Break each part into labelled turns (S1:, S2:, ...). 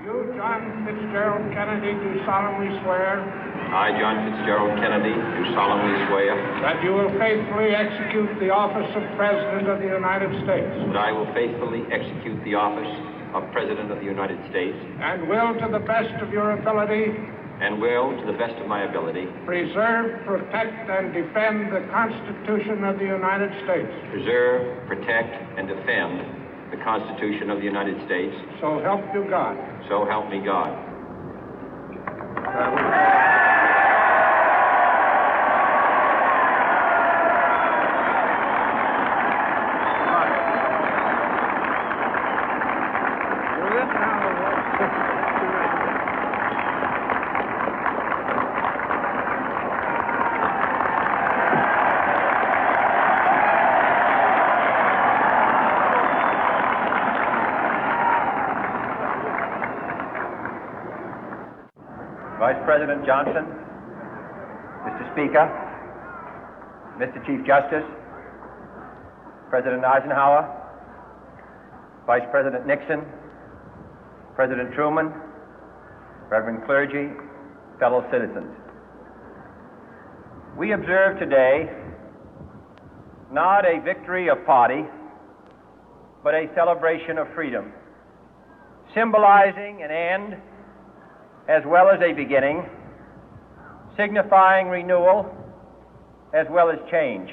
S1: You, John Fitzgerald Kennedy, do solemnly swear.
S2: I, John Fitzgerald Kennedy, do solemnly swear.
S1: That you will faithfully execute the office of President of the United States.
S2: That I will faithfully execute the office of President of the United States.
S1: And will, to the best of your ability.
S2: And will, to the best of my ability.
S1: Preserve, protect, and defend the Constitution of the United States.
S2: Preserve, protect, and defend the Constitution of the United States.
S1: So help you God.
S2: So help me God.
S3: Vice President Johnson, Mr. Speaker, Mr. Chief Justice, President Eisenhower, Vice President Nixon, President Truman, Reverend clergy, fellow citizens. We observe today not a victory of party, but a celebration of freedom, symbolizing an end as well as a beginning, signifying renewal as well as change.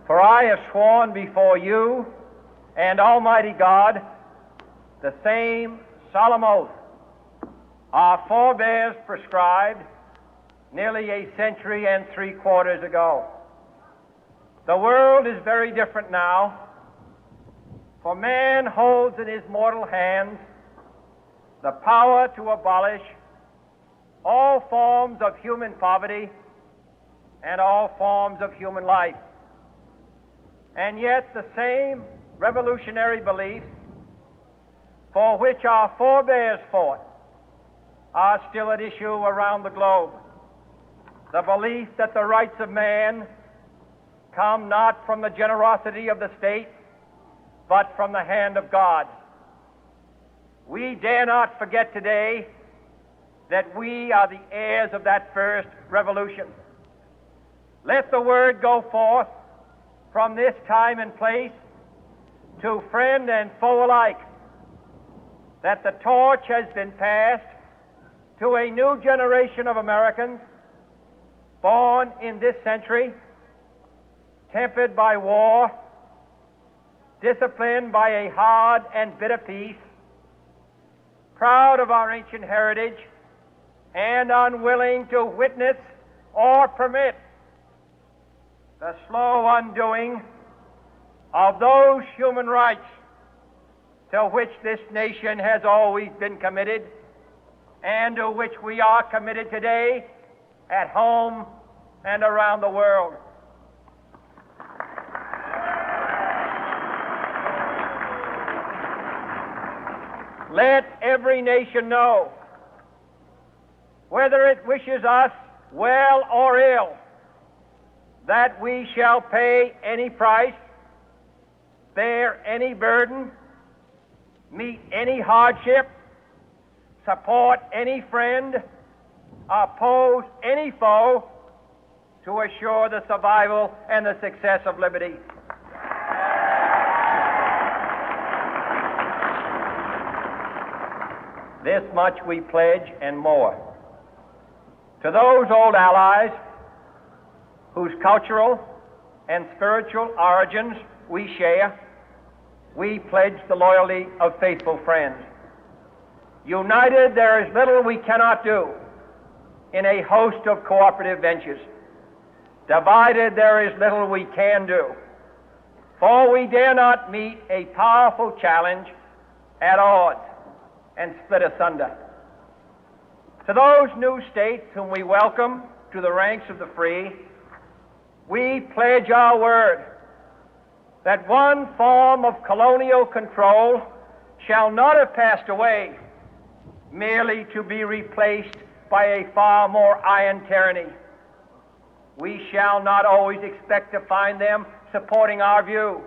S3: For I have sworn before you and Almighty God the same solemn oath our forebears prescribed nearly a century and 3/4 ago. The world is very different now, for man holds in his mortal hands the power to abolish all forms of human poverty and all forms of human life. And yet the same revolutionary beliefs for which our forebears fought are still at issue around the globe. The belief that the rights of man come not from the generosity of the state, but from the hand of God. We dare not forget today that we are the heirs of that first revolution. Let the word go forth from this time and place to friend and foe alike that the torch has been passed to a new generation of Americans born in this century, tempered by war, disciplined by a hard and bitter peace, proud of our ancient heritage, and unwilling to witness or permit the slow undoing of those human rights to which this nation has always been committed and to which we are committed today at home and around the world. Let every nation know, whether it wishes us well or ill, that we shall pay any price, bear any burden, meet any hardship, support any friend, oppose any foe to assure the survival and the success of liberty. This much we pledge and more. To those old allies whose cultural and spiritual origins we share, we pledge the loyalty of faithful friends. United, there is little we cannot do in a host of cooperative ventures. Divided, there is little we can do, for we dare not meet a powerful challenge at odds and split asunder. To those new states whom we welcome to the ranks of the free, we pledge our word that one form of colonial control shall not have passed away, merely to be replaced by a far more iron tyranny. We shall not always expect to find them supporting our view,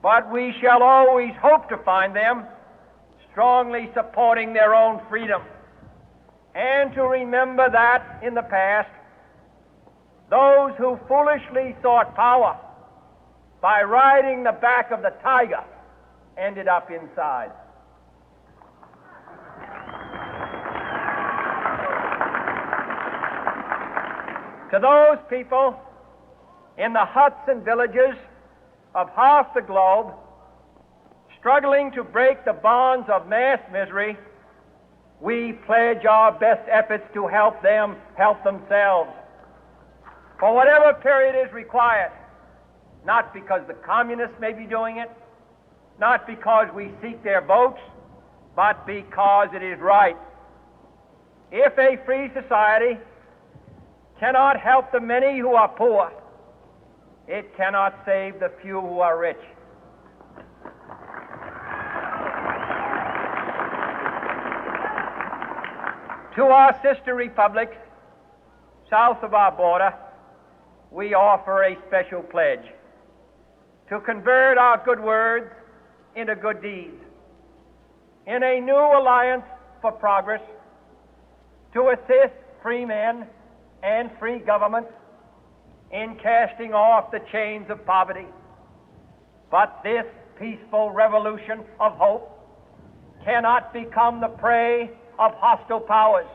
S3: but we shall always hope to find them strongly supporting their own freedom, and to remember that in the past, those who foolishly sought power by riding the back of the tiger ended up inside. To those people in the huts and villages of half the globe struggling to break the bonds of mass misery, we pledge our best efforts to help them help themselves for whatever period is required, not because the communists may be doing it, not because we seek their votes, but because it is right. If a free society cannot help the many who are poor, it cannot save the few who are rich. To our sister republics south of our border, we offer a special pledge to convert our good words into good deeds, in a new alliance for progress, to assist free men and free governments in casting off the chains of poverty. But this peaceful revolution of hope cannot become the prey of hostile powers.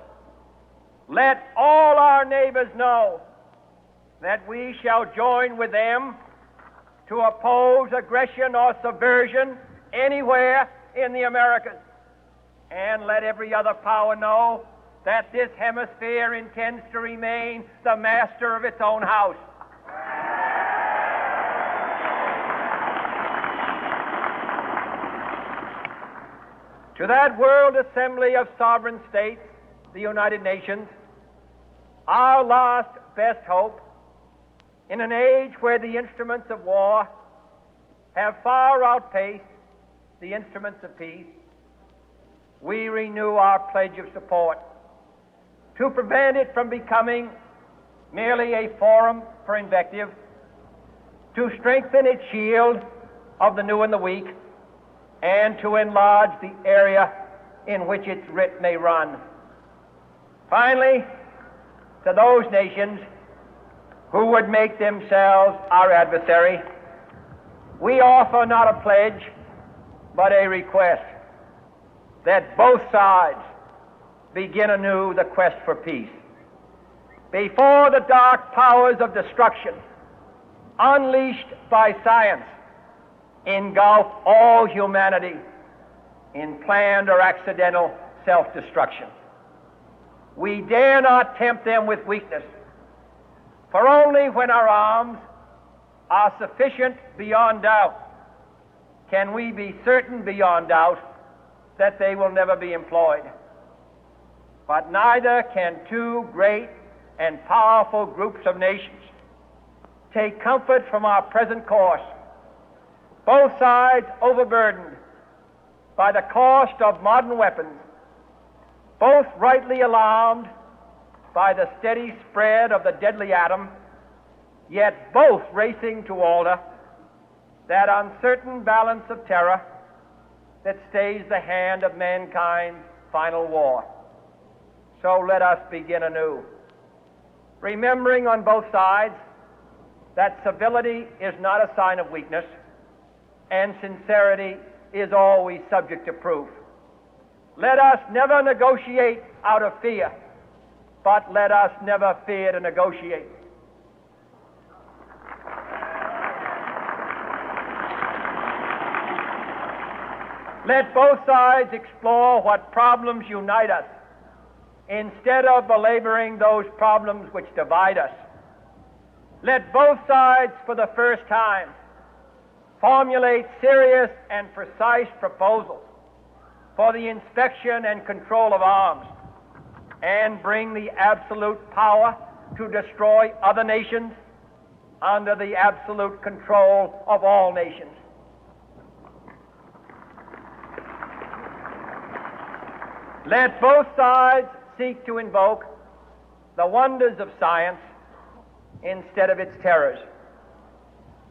S3: Let all our neighbors know that we shall join with them to oppose aggression or subversion anywhere in the Americas. And let every other power know that this hemisphere intends to remain the master of its own house. To that World Assembly of Sovereign States, the United Nations, our last best hope, in an age where the instruments of war have far outpaced the instruments of peace, we renew our pledge of support to prevent it from becoming merely a forum for invective, to strengthen its shield of the new and the weak, and to enlarge the area in which its writ may run. Finally, to those nations who would make themselves our adversary, we offer not a pledge, but a request that both sides begin anew the quest for peace. Before the dark powers of destruction, unleashed by science, engulf all humanity in planned or accidental self-destruction, we dare not tempt them with weakness, for only when our arms are sufficient beyond doubt can we be certain beyond doubt that they will never be employed. But neither can two great and powerful groups of nations take comfort from our present course, both sides overburdened by the cost of modern weapons, both rightly alarmed by the steady spread of the deadly atom, yet both racing to alter that uncertain balance of terror that stays the hand of mankind's final war. So let us begin anew, remembering on both sides that civility is not a sign of weakness, and sincerity is always subject to proof. Let us never negotiate out of fear, but let us never fear to negotiate. Let both sides explore what problems unite us, instead of belaboring those problems which divide us. Let both sides, for the first time, formulate serious and precise proposals for the inspection and control of arms, and bring the absolute power to destroy other nations under the absolute control of all nations. Let both sides seek to invoke the wonders of science instead of its terrors.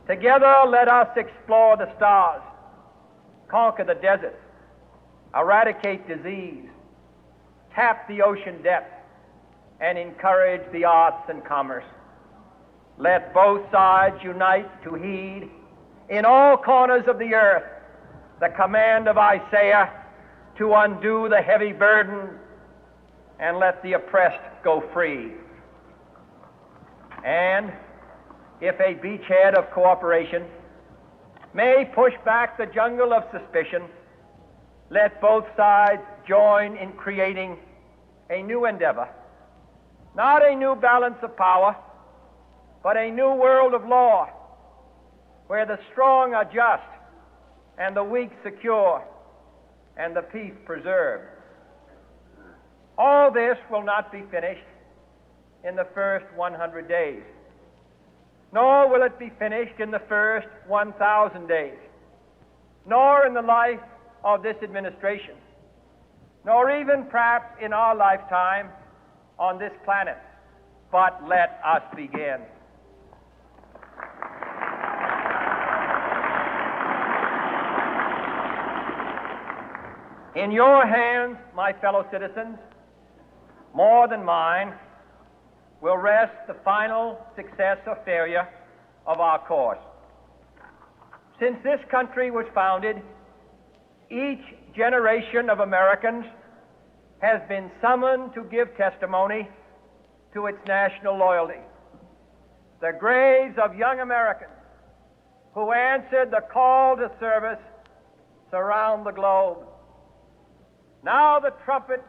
S3: Together, let us explore the stars, conquer the deserts, eradicate disease, tap the ocean depth, and encourage the arts and commerce. Let both sides unite to heed in all corners of the earth the command of Isaiah to undo the heavy burden and let the oppressed go free. And if a beachhead of cooperation may push back the jungle of suspicion, let both sides join in creating a new endeavor, not a new balance of power, but a new world of law, where the strong are just and the weak secure and the peace preserved. All this will not be finished in the first 100 days, nor will it be finished in the first 1,000 days, nor in the life of this administration, nor even perhaps in our lifetime on this planet. But let us begin. In your hands, my fellow citizens, more than mine, will rest the final success or failure of our course. Since this country was founded, each generation of Americans has been summoned to give testimony to its national loyalty. The graves of young Americans who answered the call to service surround the globe. Now the trumpet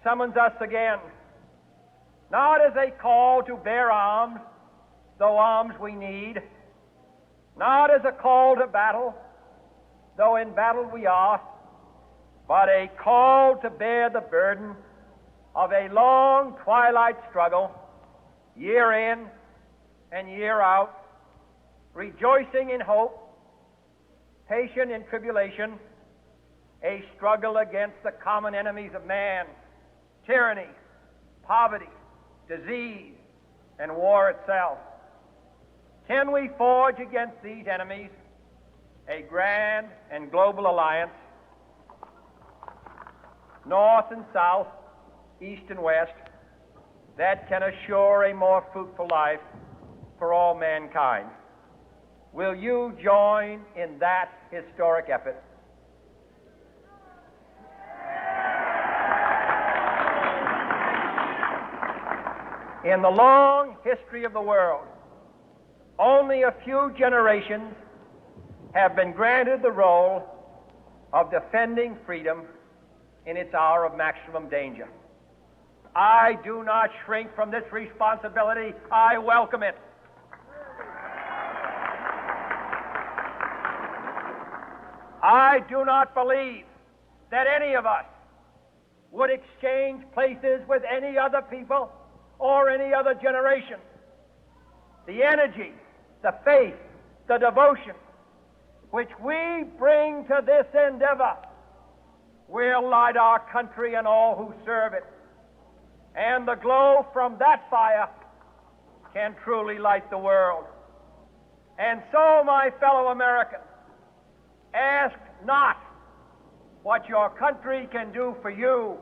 S3: summons us again, not as a call to bear arms, though arms we need, not as a call to battle, though in battle we are, but a call to bear the burden of a long twilight struggle, year in and year out, rejoicing in hope, patient in tribulation, a struggle against the common enemies of man, tyranny, poverty, disease, and war itself. Can we forge against these enemies a grand and global alliance, north and south, east and west, that can assure a more fruitful life for all mankind? Will you join in that historic effort? In the long history of the world, only a few generations have been granted the role of defending freedom in its hour of maximum danger. I do not shrink from this responsibility. I welcome it. I do not believe that any of us would exchange places with any other people or any other generation. The energy, the faith, the devotion which we bring to this endeavor will light our country and all who serve it. And the glow from that fire can truly light the world. And so, my fellow Americans, ask not what your country can do for you,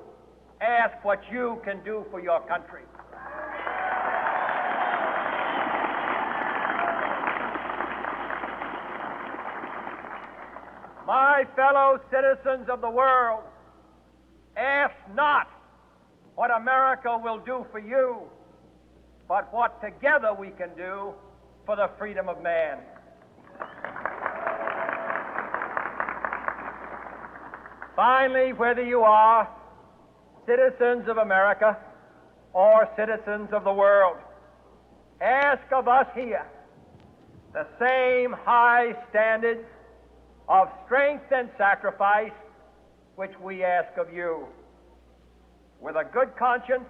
S3: ask what you can do for your country. My fellow citizens of the world, ask not what America will do for you, but what together we can do for the freedom of man. Finally, whether you are citizens of America or citizens of the world, ask of us here the same high standards of strength and sacrifice which we ask of you. With a good conscience,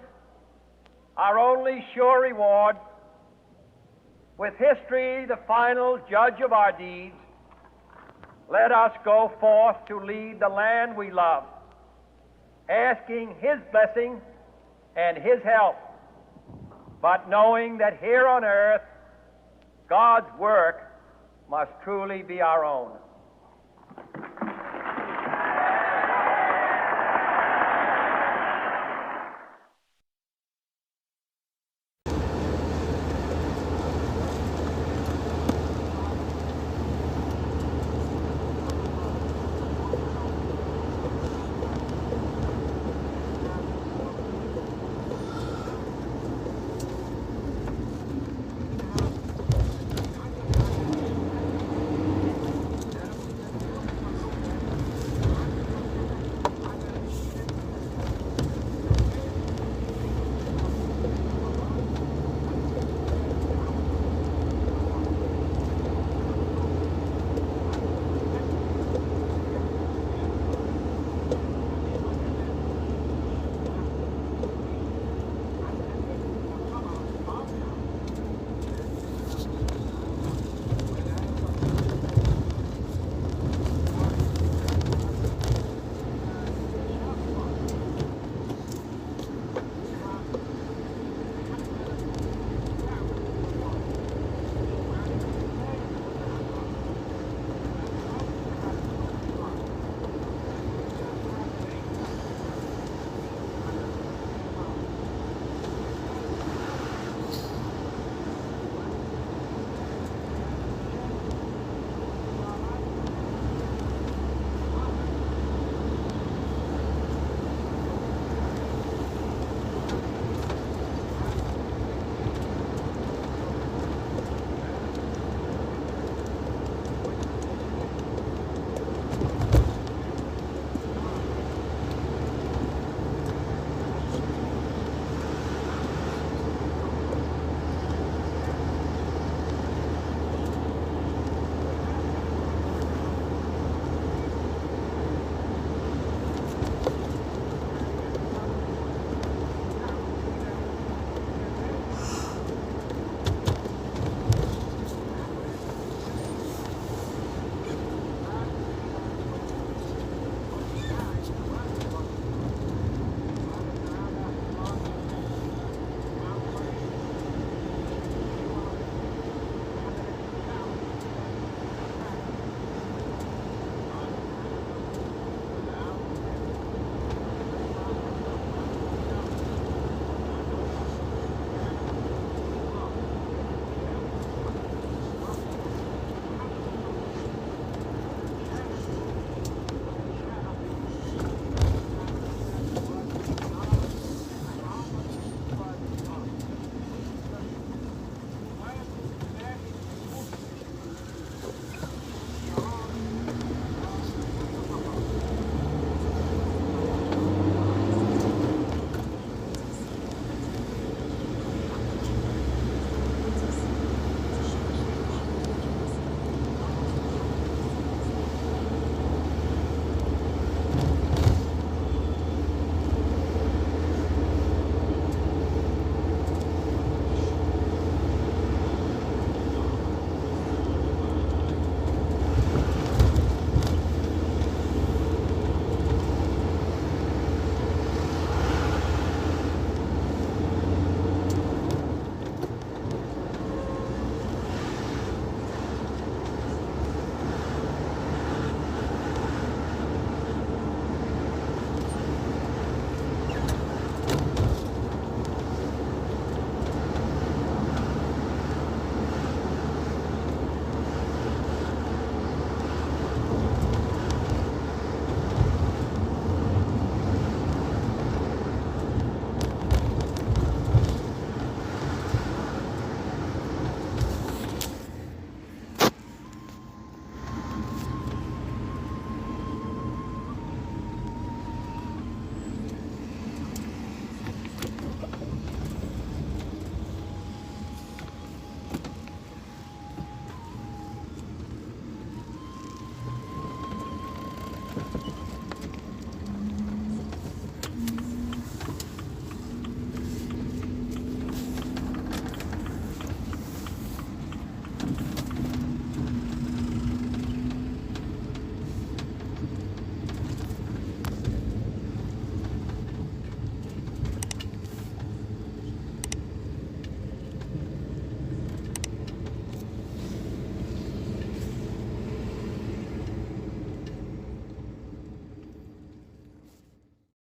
S3: our only sure reward, with history the final judge of our deeds, let us go forth to lead the land we love, asking His blessing and His help, but knowing that here on earth, God's work must truly be our own.